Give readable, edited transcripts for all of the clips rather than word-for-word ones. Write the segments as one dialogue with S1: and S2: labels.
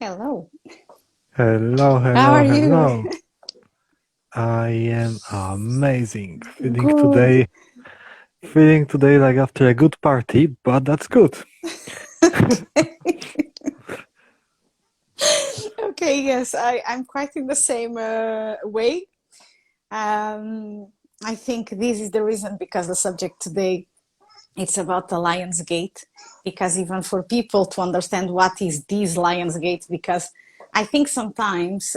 S1: Hello.
S2: Hello,
S1: How are
S2: hello,
S1: you?
S2: hello. I am amazing.
S1: Good.
S2: Feeling today like after a good party, but that's good.
S1: Okay. Okay, yes, I'm quite in the same way. Um, I think this is the reason because the subject today it's about the Lions Gate, because even for people to understand what is this Lions Gate, because I think sometimes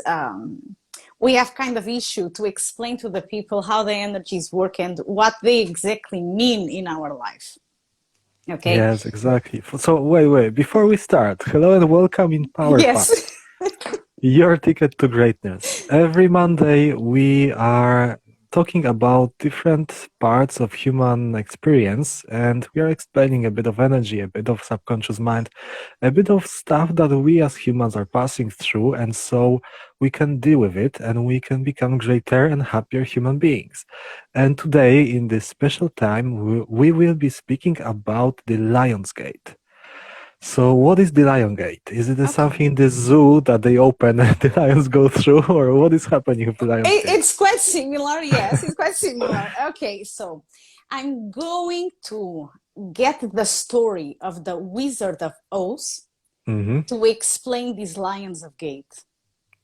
S1: we have kind of issue to explain to the people how the energies work and what they exactly mean in our life. Okay.
S2: Yes, exactly. So wait. Before we start, hello and welcome in PowerPass,
S1: Yes.
S2: your ticket to greatness. Every Monday we are talking about different parts of human experience, and we are explaining a bit of energy, a bit of subconscious mind, a bit of stuff that we as humans are passing through, and so we can deal with it and we can become greater and happier human beings. And today, in this special time, we will be speaking about the Lion's Gate. So, what is the Lion Gate? Is it
S1: Okay.
S2: something in the zoo that they open and the lions go through, or what is happening with the Lion's Gate?
S1: It's quite similar. Yes, it's quite similar. Okay, so I'm going to get the story of the Wizard of Oz
S2: Mm-hmm.
S1: to explain these Lions of Gate.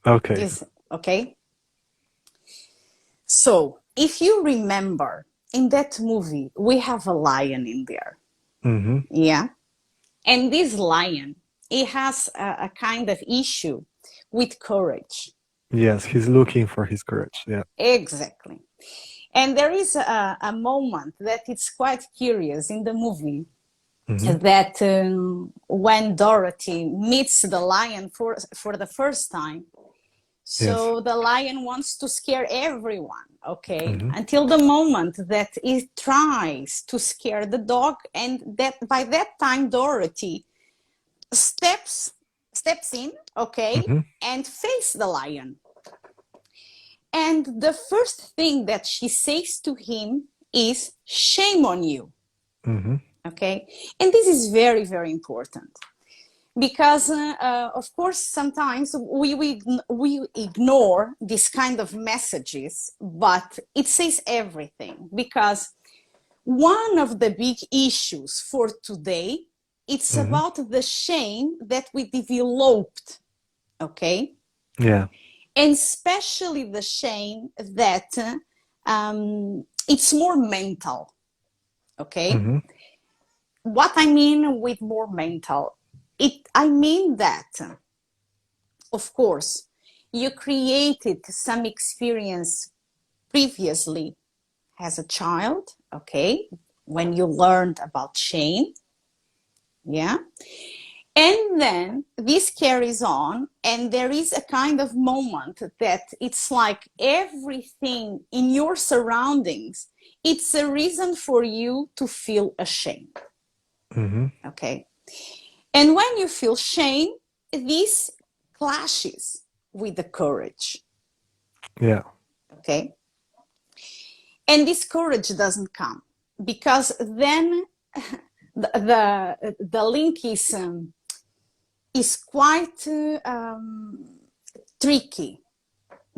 S2: Okay.
S1: This, okay? So, if you remember, in that movie, we have a lion in there.
S2: Mm-hmm.
S1: Yeah. And this lion, it has a kind of issue with courage.
S2: Yes, he's looking for his courage. Yeah.
S1: Exactly. And there is a moment that it's quite curious in the movie
S2: Mm-hmm.
S1: that when Dorothy meets the lion for the first time,
S2: Yes.
S1: so the lion wants to scare everyone, okay?
S2: Mm-hmm.
S1: Until the moment that it tries to scare the dog, and that by that time Dorothy steps in, okay,
S2: Mm-hmm.
S1: and face the lion. And the first thing that she says to him is, shame on you.
S2: Mm-hmm.
S1: Okay. And this is very, very important because, of course, sometimes we ignore this kind of messages, but it says everything because one of the big issues for today, it's
S2: Mm-hmm.
S1: about the shame that we developed. Okay.
S2: Yeah.
S1: And especially the shame that it's more mental. Okay.
S2: Mm-hmm.
S1: What I mean with more mental, I mean that, of course, you created some experience previously as a child, okay, when you learned about shame, yeah. And then this carries on, and there is a kind of moment that it's like everything in your surroundings, it's a reason for you to feel ashamed.
S2: Mm-hmm.
S1: Okay. And when you feel shame, this clashes with the courage.
S2: Yeah.
S1: Okay. And this courage doesn't come because then the link is quite tricky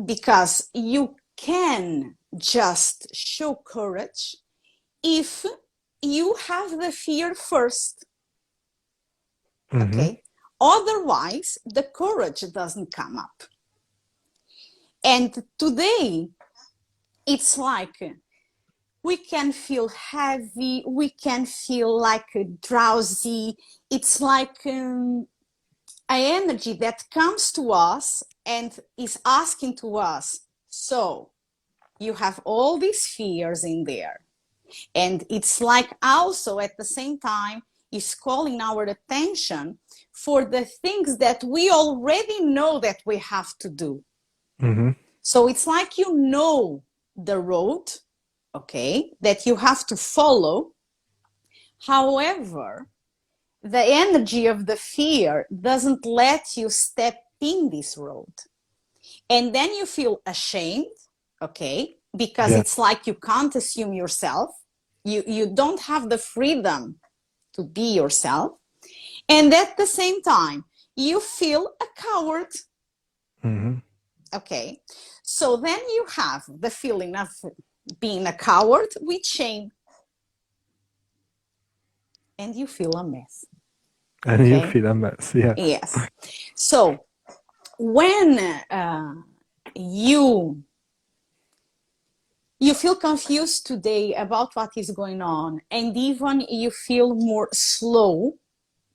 S1: because you can just show courage if you have the fear first.
S2: Mm-hmm.
S1: Okay. Otherwise, the courage doesn't come up. And today, it's like we can feel heavy, we can feel like drowsy. It's like an energy that comes to us and is asking to us, so you have all these fears in there. And it's like also at the same time is calling our attention for the things that we already know that we have to do.
S2: Mm-hmm.
S1: So it's like you know the road, okay, that you have to follow. However, the energy of the fear doesn't let you step in this road. And then you feel ashamed, okay, because
S2: Yeah.
S1: it's like you can't assume yourself. You don't have the freedom to be yourself. And at the same time, you feel a coward.
S2: Mhm.
S1: Okay, so then you have the feeling of being a coward with shame, and you feel a mess.
S2: And you
S1: Okay,
S2: feel a mess. Yeah.
S1: yes. So when you feel confused today about what is going on, and even you feel more slow,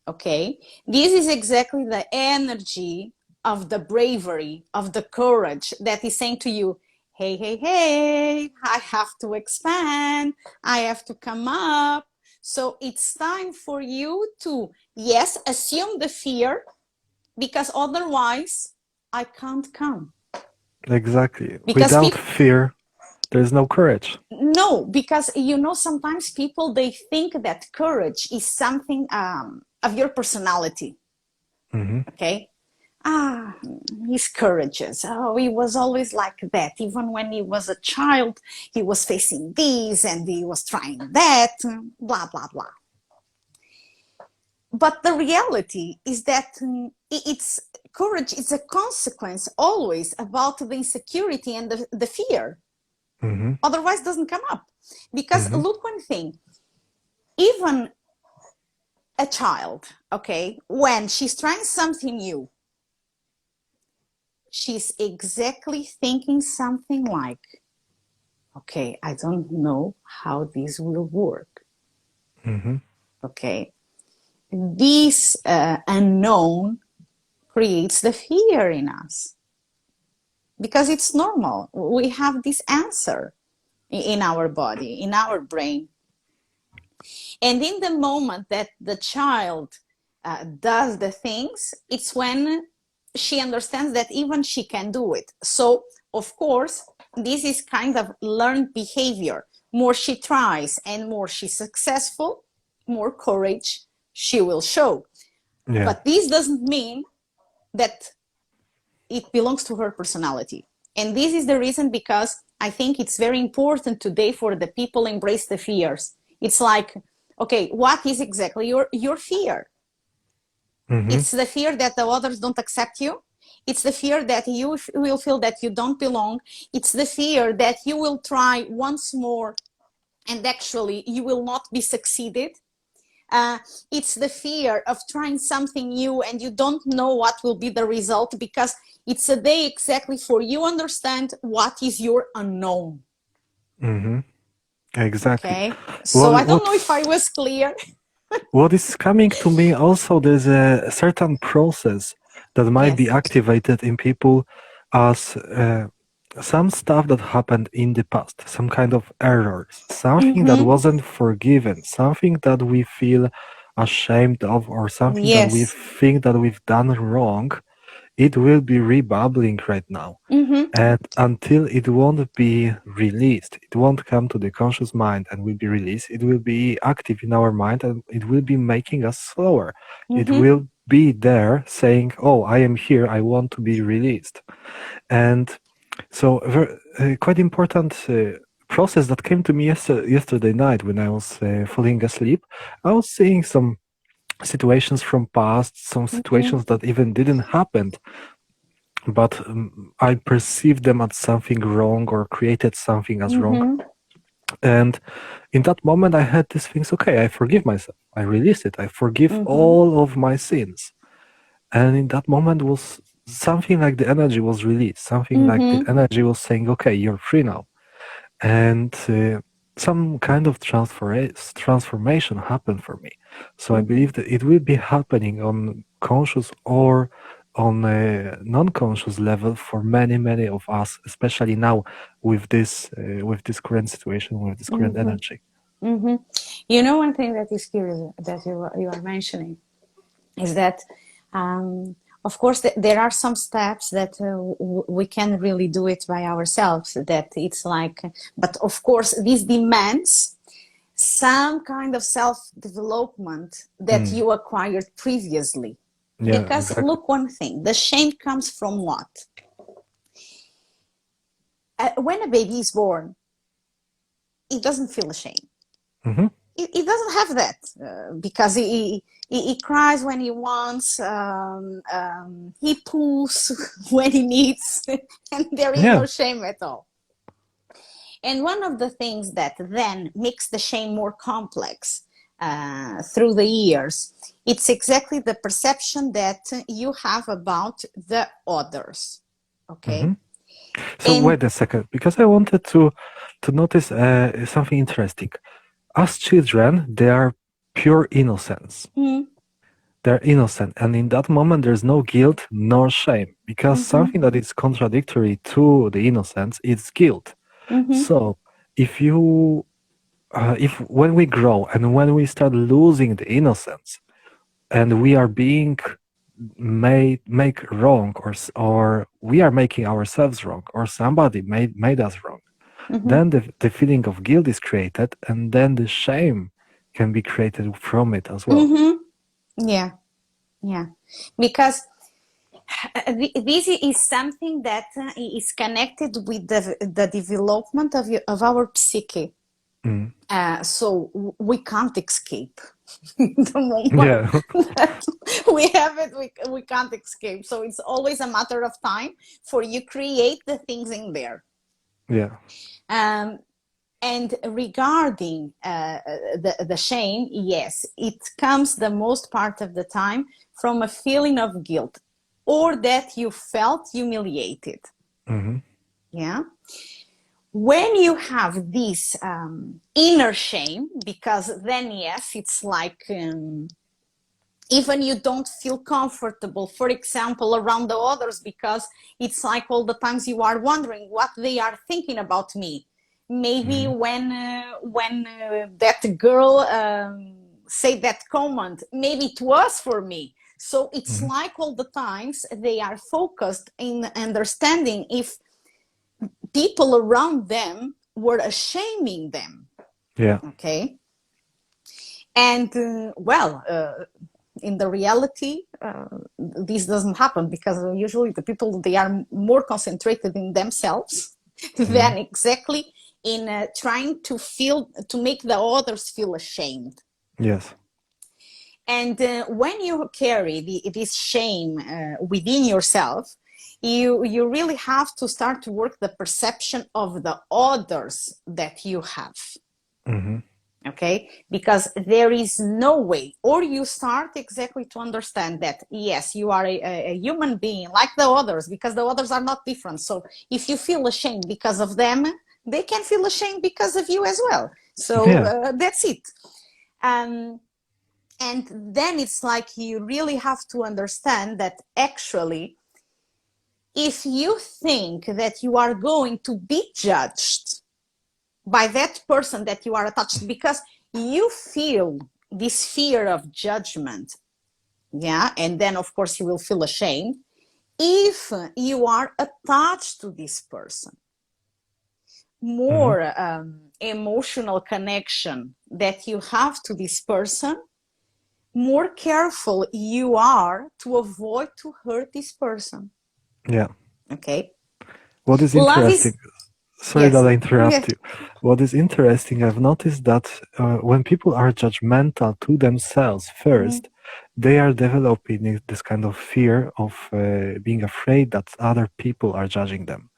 S1: okay, this is exactly the energy of the bravery, of the courage that is saying to you, hey, hey, hey, I have to expand, I have to come up. So it's time for you to, yes, assume the fear, because otherwise I can't come.
S2: Exactly.
S1: Because
S2: Without
S1: people,
S2: fear, there's no courage.
S1: no, because sometimes people, they think that courage is something of your personality.
S2: Mhm.
S1: Okay, he's courageous. Oh, he was always like that. Even when he was a child, he was facing this and he was trying that, blah, blah, blah. But the reality is that it's courage is a consequence always about the insecurity and the fear.
S2: Mhm.
S1: Otherwise, it doesn't come up. Because
S2: Mhm.
S1: look one thing, even a child, okay, when she's trying something new, she's exactly thinking something like, okay, I don't know how this will work.
S2: Mhm.
S1: Okay, this unknown creates the fear in us because it's normal. We have this answer in our body, in our brain. And in the moment that the child does the things, it's when she understands that even she can do it. So, of course, this is kind of learned behavior. More she tries and more she's successful, more courage she will show.
S2: Yeah.
S1: But this doesn't mean that it belongs to her personality. And this is the reason, because I think it's very important today for the people embrace the fears. It's like, okay, what is exactly your fear?
S2: Mhm.
S1: It's the fear that the others don't accept you. It's the fear that you will feel that you don't belong. It's the fear that you will try once more and actually you will not be succeeded. Uh, it's the fear of trying something new and you don't know what will be the result, because it's a day exactly for you understand what is your unknown.
S2: Mhm. Exactly.
S1: Okay, so I
S2: What
S1: don't know if I
S2: what's
S1: was clear.
S2: what is coming to me also, there's a certain process that might be
S1: Yes.
S2: activated in people as some stuff that happened in the past, some kind of errors, something that
S1: Mm-hmm.
S2: wasn't forgiven, something that we feel ashamed of, or something that we
S1: Yes.
S2: think that we've done wrong. It will be rebubbling right now.
S1: Mm-hmm.
S2: And until it won't be released, it won't come to the conscious mind and will be released, it will be active in our mind and it will be making us slower. It
S1: Mm-hmm.
S2: will be there saying, oh, I am here, I want to be released. And so, quite important process that came to me yesterday night when I was falling asleep. I was seeing some situations from past, some
S1: Mm-hmm.
S2: situations that even didn't happen, but I perceived them as something wrong or created something as wrong.
S1: Mm-hmm.
S2: And in that moment, I had these things. Okay, I forgive myself. I release it. I forgive
S1: Mm-hmm.
S2: all of my sins. And in that moment was something like the energy was released. Something like the
S1: Mm-hmm.
S2: energy was saying, "Okay, you're free now." And some kind of transformation happened for me. So I
S1: Mm-hmm.
S2: believe that it will be happening on conscious or on a non-conscious level for many, many of us, especially now with this current situation, with this current
S1: Mm-hmm.
S2: energy.
S1: Mm-hmm. One thing that is curious that you are mentioning is that, of course, there are some steps that we can really do it by ourselves. That it's like, but of course, this demands some kind of self-development that
S2: Mm,
S1: you acquired previously.
S2: yeah,
S1: Because
S2: exactly.
S1: look, one thing, the shame comes from what? When a baby is born, it doesn't feel ashamed.
S2: Hmm.
S1: he doesn't have that because he cries when he wants, he poos when he needs, and there is no
S2: Yeah.
S1: shame at all. And one of the things that then makes the shame more complex through the years, it's exactly the perception that you have about the others. Okay.
S2: Hmm. So
S1: And
S2: wait a second, because I wanted to notice something interesting. As children, they are pure innocence.
S1: mm,
S2: They're innocent, and in that moment, there's no guilt nor shame, because
S1: mhm,
S2: something that is contradictory to the innocence is guilt.
S1: mhm,
S2: So, if when we grow and when we start losing the innocence, and we are being make wrong, or we are making ourselves wrong, or somebody made us wrong,
S1: mhm,
S2: then the feeling of guilt is created, and then the shame can be created from it as well.
S1: mhm. Yeah, yeah. Because this is something that is connected with the development of our psyche.
S2: Mm.
S1: So we can't escape the moment
S2: Yeah.
S1: that we have it. We can't escape. So it's always a matter of time for you create the things in there.
S2: Yeah.
S1: Um, and regarding the shame, yes, it comes the most part of the time from a feeling of guilt or that you felt humiliated.
S2: Hmm.
S1: Yeah. When you have this inner shame, because then, yes, it's like even you don't feel comfortable, for example, around the others, because it's like all the times you are wondering what they are thinking about me. Maybe
S2: Hmm.
S1: when that girl say that comment, maybe it was for me. So it's
S2: Hmm.
S1: like all the times they are focused in understanding if people around them were shaming them.
S2: Yeah.
S1: Okay. And in the reality, this doesn't happen because usually the people, they are more concentrated in themselves
S2: Hmm.
S1: than exactly in trying to make the others feel ashamed.
S2: Yes.
S1: And when you carry this shame within yourself, you really have to start to work the perception of the others that you have.
S2: Hmm.
S1: Okay, because there is no way, or you start exactly to understand that yes, you are a human being like the others, because the others are not different. So if you feel ashamed because of them, they can feel ashamed because of you as well. So
S2: Yeah.
S1: that's it. um, and then it's like you really have to understand that actually, if you think that you are going to be judged by that person that you are attached, because you feel this fear of judgment, yeah, and then of course you will feel ashamed if you are attached to this person.
S2: Hmm.
S1: More emotional connection that you have to this person, more careful you are to avoid to hurt this person.
S2: Yeah.
S1: Okay.
S2: What is
S1: Love
S2: interesting,
S1: is,
S2: sorry that
S1: yes,
S2: I
S1: okay.
S2: interrupt you. What is interesting, I've noticed that when people are judgmental to themselves
S1: Mm-hmm.
S2: first, they are developing this kind of fear of being afraid that other people are judging them.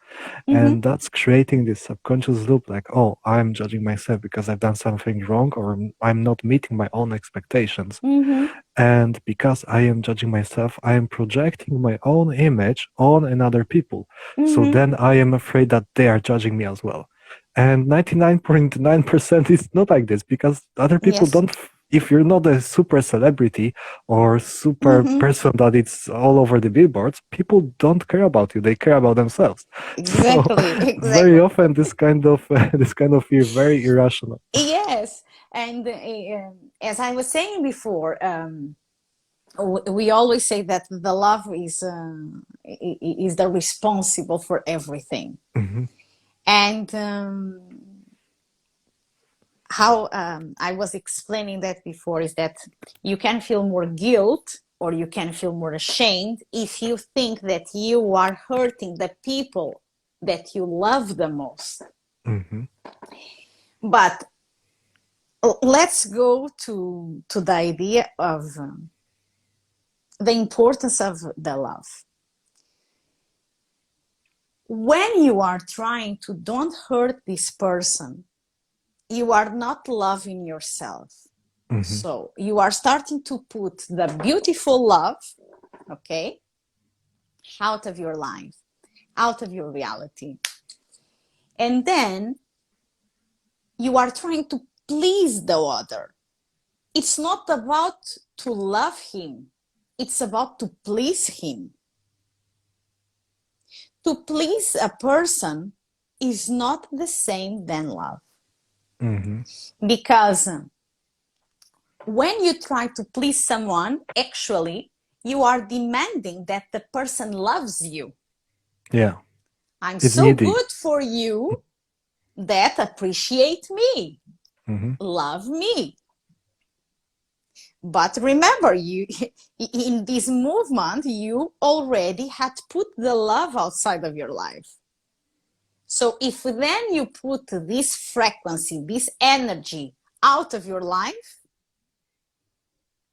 S1: Mm-hmm.
S2: And that's creating this subconscious loop like, oh, I'm judging myself because I've done something wrong, or I'm not meeting my own expectations.
S1: Mm-hmm.
S2: And because I am judging myself, I am projecting my own image on another people. So
S1: Mm-hmm.
S2: then I am afraid that they are judging me as well. And 99.9% is not like this, because other people
S1: Yes.
S2: don't, if you're not a super celebrity or super
S1: Mm-hmm.
S2: person that it's all over the billboards, people don't care about you. They care about themselves. So
S1: Exactly,
S2: very
S1: exactly.
S2: often this kind of this kind of fear very irrational.
S1: Yes, and as I was saying before, we always say that the love is the responsible for everything.
S2: Hmm.
S1: And how I was explaining that before is that you can feel more guilt or you can feel more ashamed if you think that you are hurting the people that you love the most.
S2: Hmm.
S1: But let's go to the idea of the importance of the love. When you are trying to don't hurt this person, you are not loving yourself.
S2: Hmm.
S1: So you are starting to put the beautiful love, okay, out of your life, out of your reality. And then you are trying to please the other. It's not about to love him, it's about to please him. To please a person is not the same than love.
S2: Hmm.
S1: Because when you try to please someone, actually, you are demanding that the person loves you.
S2: Yeah,
S1: I'm
S2: it's
S1: so
S2: needy.
S1: good for you that appreciate me,
S2: Hmm.
S1: love me. But remember, you in this movement, you already had put the love outside of your life. So if then you put this frequency, this energy out of your life,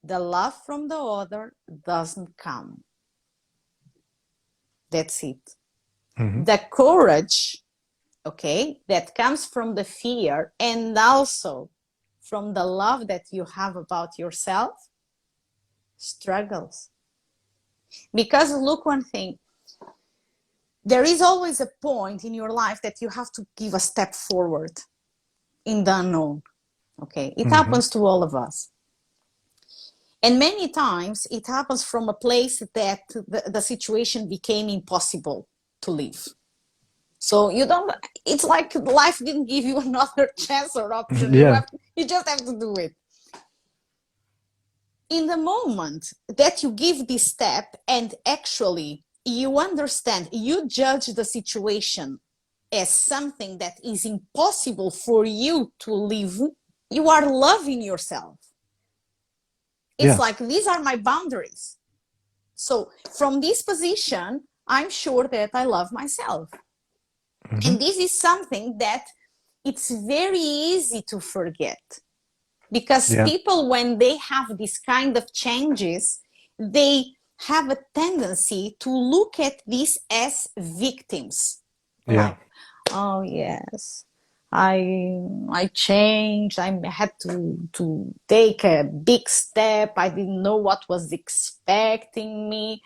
S1: the love from the other doesn't come. That's it.
S2: Hmm.
S1: The courage, okay, that comes from the fear and also from the love that you have about yourself struggles. Because look, one thing, there is always a point in your life that you have to give a step forward in the unknown. Okay, it
S2: Hmm.
S1: happens to all of us. And many times it happens from a place that the situation became impossible to live. So you don't, it's like life didn't give you another chance or option.
S2: Yeah,
S1: You just have to do it. In the moment that you give this step and actually you understand, you judge the situation as something that is impossible for you to live, you are loving yourself. It's
S2: yeah.
S1: like, these are my boundaries. So from this position, I'm sure that I love myself.
S2: Hmm.
S1: And this is something that it's very easy to forget, because
S2: Yeah,
S1: people, when they have this kind of changes, they have a tendency to look at this as victims.
S2: yeah,
S1: Like, oh yes, I changed, I had to take a big step, I didn't know what was expecting me,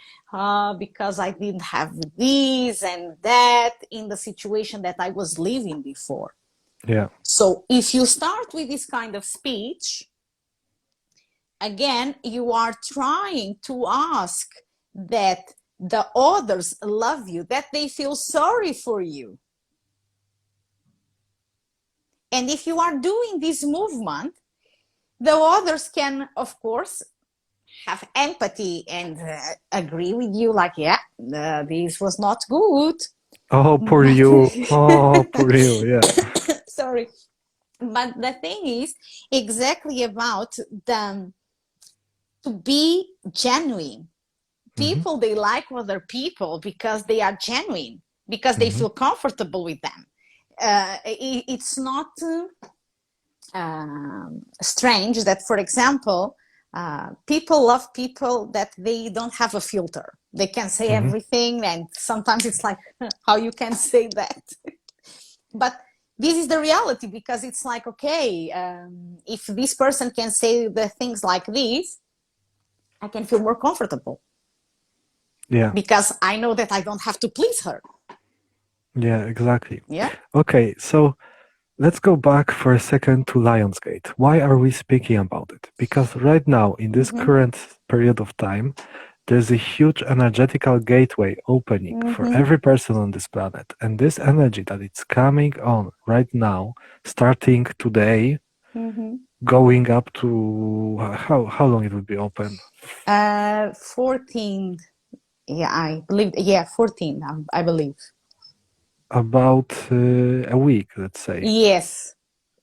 S1: because I didn't have this and that in the situation that I was living before.
S2: yeah,
S1: So if you start with this kind of speech, again, you are trying to ask that the others love you, that they feel sorry for you. And if you are doing this movement, the others can, of course, have empathy and agree with you, like, yeah, this was not good.
S2: oh, poor
S1: But,
S2: you. Oh, poor you. Yeah.
S1: sorry. But the thing is exactly about the, to be genuine.
S2: Hmm.
S1: People, they like other people because they are genuine, because they
S2: Hmm.
S1: feel comfortable with them. It's not strange that, for example, people love people that they don't have a filter. They can say
S2: Hmm.
S1: everything, and sometimes it's like, how you can say that? But this is the reality, because it's like, okay, if this person can say the things like this, I can feel more comfortable,
S2: Yeah.
S1: because I know that I don't have to please her.
S2: Yeah, exactly.
S1: Yeah.
S2: Okay, so let's go back for a second to Lionsgate. Why are we speaking about it? Because right now, in this
S1: Mm-hmm.
S2: current period of time, there's a huge energetical gateway opening for
S1: Mm-hmm.
S2: every person on this planet. And this energy that it's coming on right now, starting today,
S1: Mm-hmm.
S2: going up to how long it will be open?
S1: 14. Yeah, I believe. Yeah, 14. I believe.
S2: About a week, let's say.
S1: Yes.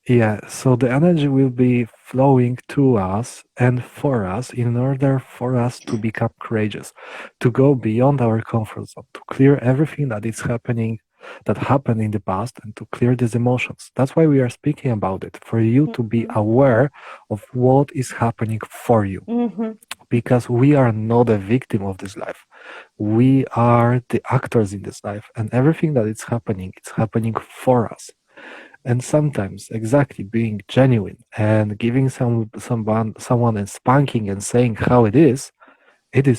S2: Yeah, so the energy will be flowing to us and for us in order for us to become courageous, to go beyond our comfort zone, to clear everything that is happening that happened in the past and to clear these emotions. That's why we are speaking about it, for you to be aware of what is happening for you. Because we are not a victim of this life. We are the actors in this life, and everything that is happening, it's happening for us. And sometimes, exactly, being genuine and giving someone a spanking and saying how it is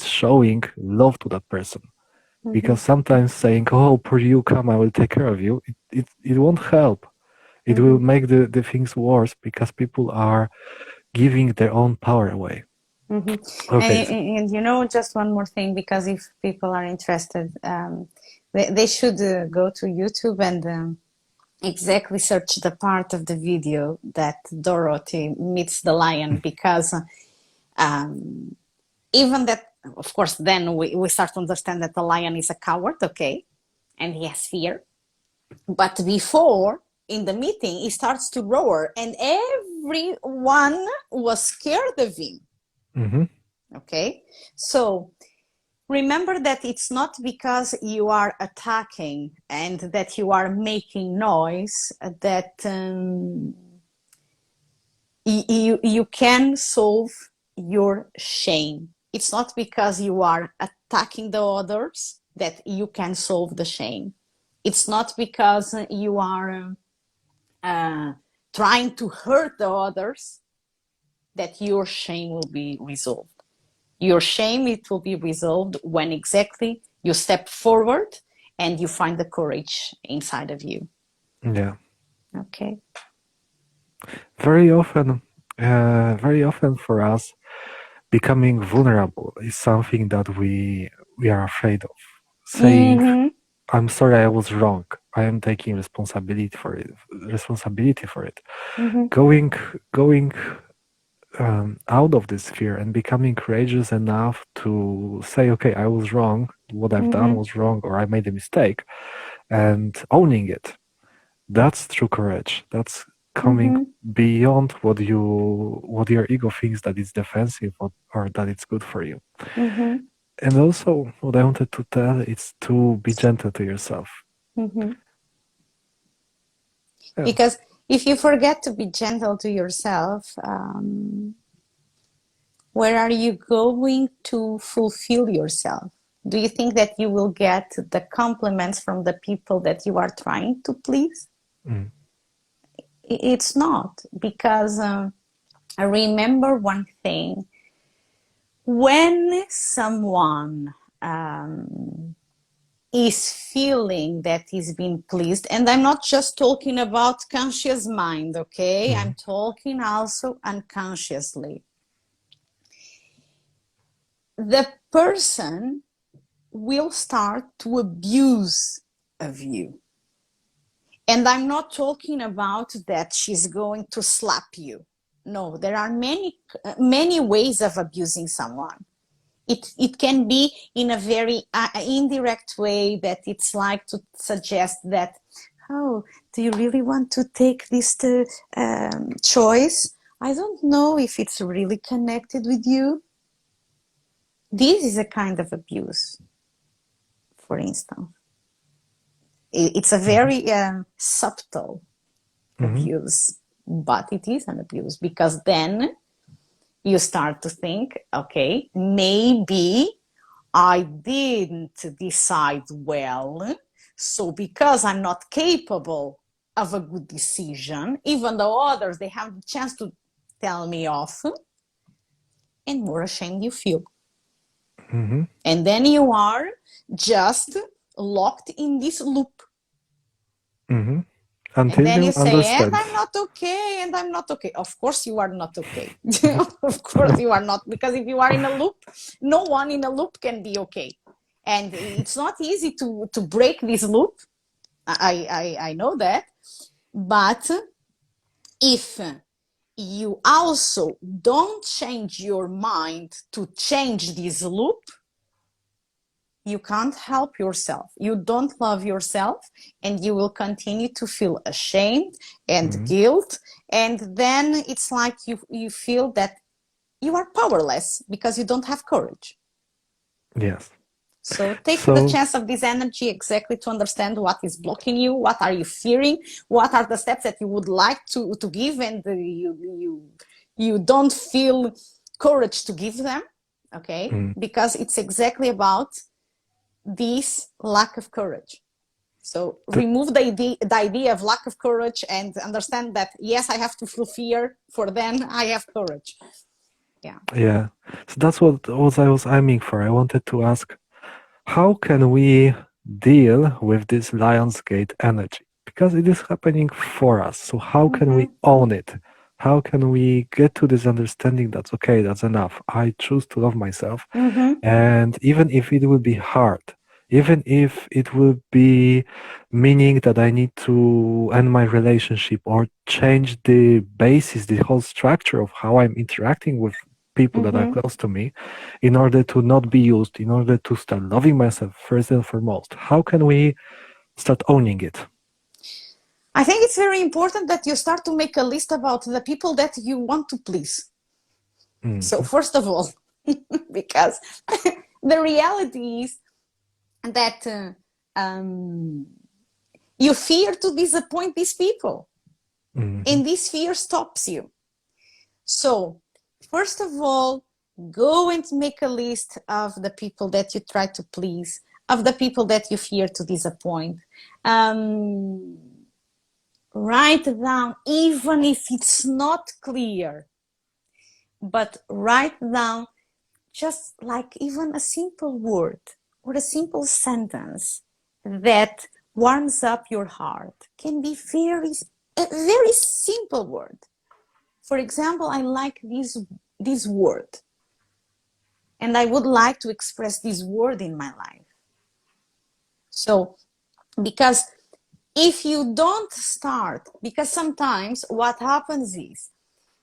S2: showing love to that person. Because sometimes saying, "Oh, poor you, come, I will take care of you," it won't help. It will make the things worse because people are giving their own power away. Okay.
S1: And you know, just one more thing, because if people are interested, they should go to YouTube and exactly search the part of the video that Dorothy meets the lion, because even that, of course, then we start to understand that the lion is a coward, okay, and he has fear. But before, in the meeting, he starts to roar, and everyone was scared of him.
S2: Mm-hmm.
S1: Okay, so remember that it's not because you are attacking and that you are making noise that you can solve your shame. It's not because you are attacking the others that you can solve the shame. It's not because you are trying to hurt the others that your shame will be resolved. Your shame, it will be resolved when exactly you step forward and you find the courage inside of you.
S2: Yeah.
S1: Okay.
S2: Very often for us, becoming vulnerable is something that we are afraid of. Saying, "I'm sorry, I was wrong. I am taking responsibility for it." Responsibility for it. Going out of this fear and becoming courageous enough to say, "Okay, I was wrong. What I've done was wrong, or I made a mistake," and owning it. That's true courage. That's coming beyond what your ego thinks that it's defensive, or that it's good for you. And also, what I wanted to tell is to be gentle to yourself. Yeah.
S1: Because if you forget to be gentle to yourself, where are you going to fulfill yourself? Do you think that you will get the compliments from the people that you are trying to please?
S2: Mm.
S1: It's not, because I remember one thing. When someone is feeling that he's been pleased, and I'm not just talking about conscious mind, okay? I'm talking also unconsciously. The person will start to abuse of you. And I'm not talking about that she's going to slap you. No, there are many ways of abusing someone. It can be in a very indirect way, that it's like to suggest that, oh, do you really want to take this choice? I don't know if it's really connected with you. This is a kind of abuse, for instance. It's a very subtle abuse, but it is an abuse, because then you start to think, okay, maybe I didn't decide well. So because I'm not capable of a good decision, even though others, they have the chance to tell me off, and more ashamed you feel. And then you are just locked in this loop.
S2: Until
S1: And then
S2: you
S1: you say, and
S2: understand.
S1: I'm not okay, and I'm not okay. Of course you are not okay. Of course you are not, because if you are in a loop, no one in a loop can be okay. And it's not easy to break this loop. I know that. But if you also don't change your mind to change this loop, you can't help yourself. You don't love yourself, and you will continue to feel ashamed and guilt. And then it's like you feel that you are powerless because you don't have courage.
S2: Yes.
S1: So take the
S2: So,
S1: chance of this energy exactly to understand what is blocking you, what are you fearing, what are the steps that you would like to give, and you don't feel courage to give them, okay?
S2: mm,
S1: Because it's exactly about this lack of courage. So
S2: to,
S1: remove the idea of lack of courage and understand that, yes, I have to feel fear, for then I have courage. Yeah.
S2: yeah. So that's what I was aiming for. I wanted to ask, how can we deal with this Lionsgate energy? Because it is happening for us. So how can we
S1: Mm-hmm.
S2: own it? How can we get to this understanding that's okay, that's enough. I choose to love myself.
S1: Mm-hmm.
S2: And even if it will be hard, even if it will be meaning that I need to end my relationship or change the basis, the whole structure of how I'm interacting with people that are
S1: Mm-hmm.
S2: close to me, in order to not be used, in order to start loving myself first and foremost. How can we start owning it?
S1: I think it's very important that you start to make a list about the people that you want to please. So,
S2: Mhm,
S1: first of all, because the reality is that you fear to disappoint these people,
S2: mhm,
S1: and this fear stops you. So, first of all, go and make a list of the people that you try to please, of the people that you fear to disappoint. Um, Write down, even if it's not clear, but write down just like even a simple word or a simple sentence that warms up your heart. Can be a very simple word. For example, I like this word, and I would like to express this word in my life. So, because if you don't start, because sometimes what happens is,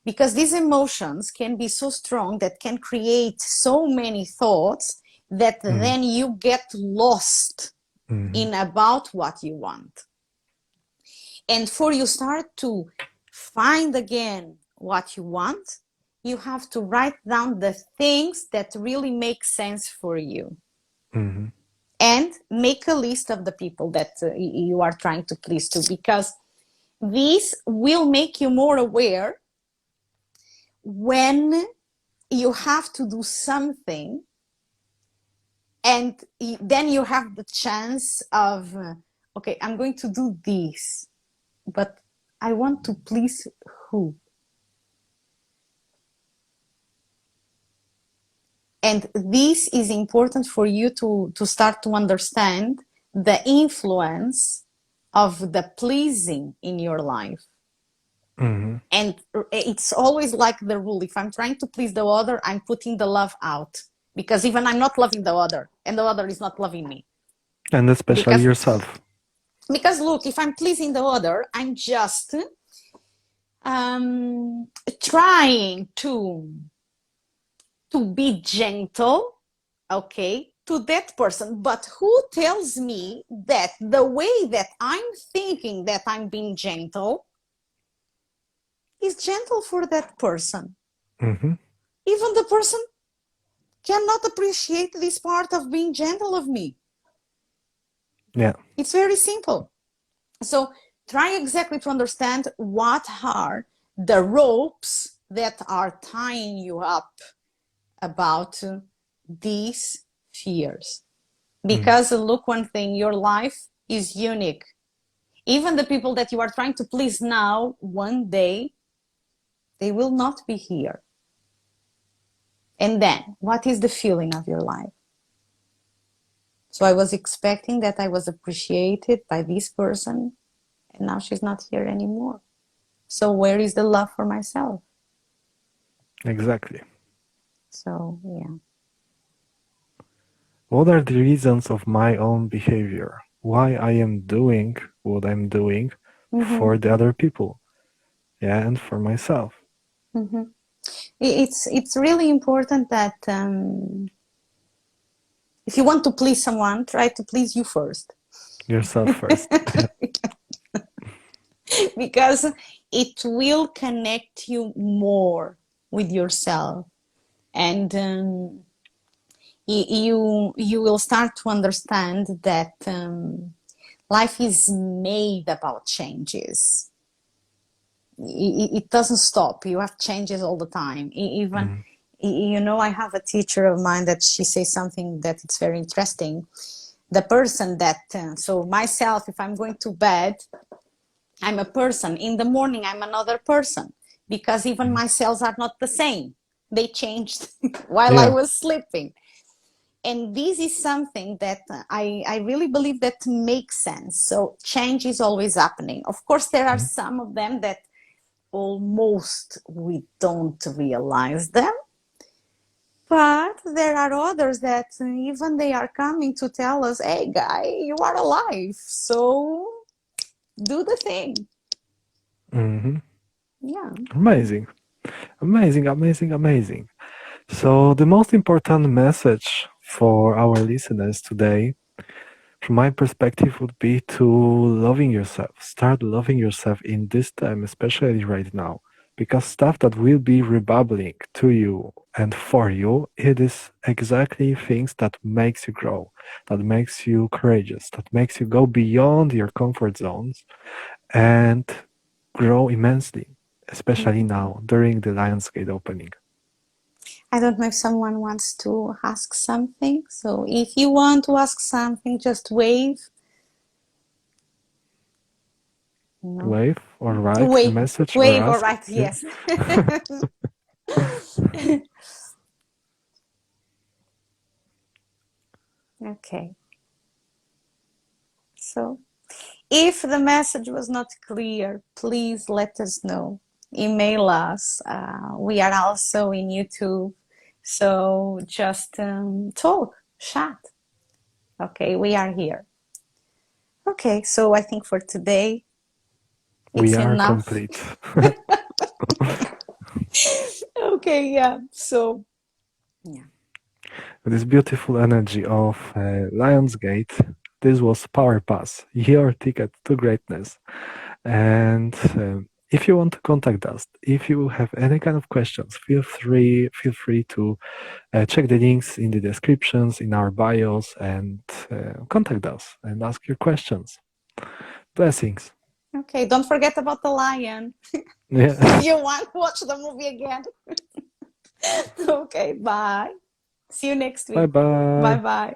S1: because these emotions can be so strong that can create so many thoughts that
S2: mhm,
S1: then you get lost
S2: mhm,
S1: in about what you want. And for you start to find again what you want, you have to write down the things that really make sense for you
S2: mhm,
S1: and make a list of the people that you are trying to please to, because this will make you more aware when you have to do something, and then you have the chance of okay, I'm going to do this, but I want to please who? And this is important for you to start to understand the influence of the pleasing in your life.
S2: mhm.
S1: And it's always like the rule, if I'm trying to please the other, I'm putting the love out, because even I'm not loving the other and the other is not loving me.
S2: And especially
S1: because
S2: yourself.
S1: because look, if I'm pleasing the other, I'm just trying to be gentle, okay, to that person. But who tells me that the way that I'm thinking that I'm being gentle is gentle for that person?
S2: Mhm.
S1: Even the person cannot appreciate this part of being gentle of me.
S2: Yeah.
S1: It's very simple. So try exactly to understand what are the ropes that are tying you up about these fears.
S2: Mm.
S1: Because look, one thing, your life is unique. Even the people that you are trying to please now, one day, they will not be here. And then, what is the feeling of your life? So I was expecting that I was appreciated by this person, and now she's not here anymore. So where is the love for myself?
S2: Exactly.
S1: So yeah.
S2: What are the reasons of my own behavior? Why I am doing what I'm doing
S1: Mm-hmm.
S2: for the other people? Yeah, and for myself.
S1: Mm-hmm. It's really important that if you want to please someone, try to please you first.
S2: Yourself first.
S1: Because it will connect you more with yourself, and You will start to understand that life is made about changes. It doesn't stop. You have changes all the time. Even,
S2: Mm.
S1: I have a teacher of mine that she says something that it's very interesting. The person that, so myself, if I'm going to bed, I'm a person. In the morning, I'm another person because even
S2: Mm.
S1: my cells are not the same. They changed while I
S2: Yeah.
S1: was sleeping. And this is something that I really believe that makes sense. So change is always happening. Of course, there are
S2: Mm.
S1: some of them that almost we don't realize them, but there are others that even they are coming to tell us, hey guy, you are alive, so do the thing.
S2: Hmm.
S1: Yeah.
S2: Amazing. Amazing, amazing, amazing. So, the most important message for our listeners today, from my perspective, would be to loving yourself. Start loving yourself in this time, especially right now, because stuff that will be rebubbling to you and for you, it is exactly things that makes you grow, that makes you courageous, that makes you go beyond your comfort zones and grow immensely, especially now during the Lionsgate opening.
S1: I don't know if someone wants to ask something. So if you want to ask something, just wave. No.
S2: Wave or write a
S1: Wave,
S2: message or
S1: wave, all
S2: ask.
S1: right,
S2: Yeah.
S1: yes. Okay. So if the message was not clear, please let us know. Email us. We are also in YouTube. So just talk, chat. Okay, we are here. Okay, so I think for today
S2: We
S1: it's
S2: are
S1: enough.
S2: complete.
S1: Okay, yeah. So, yeah.
S2: This beautiful energy of Lionsgate, this was PowerPass, your ticket to greatness. And if you want to contact us, if you have any kind of questions, feel free to check the links in the descriptions, in our bios, and contact us and ask your questions. Blessings.
S1: Okay, don't forget about the lion if
S2: Yeah.
S1: you want to watch the movie again. Okay, bye. See you next
S2: Bye
S1: week. Bye
S2: bye.
S1: bye.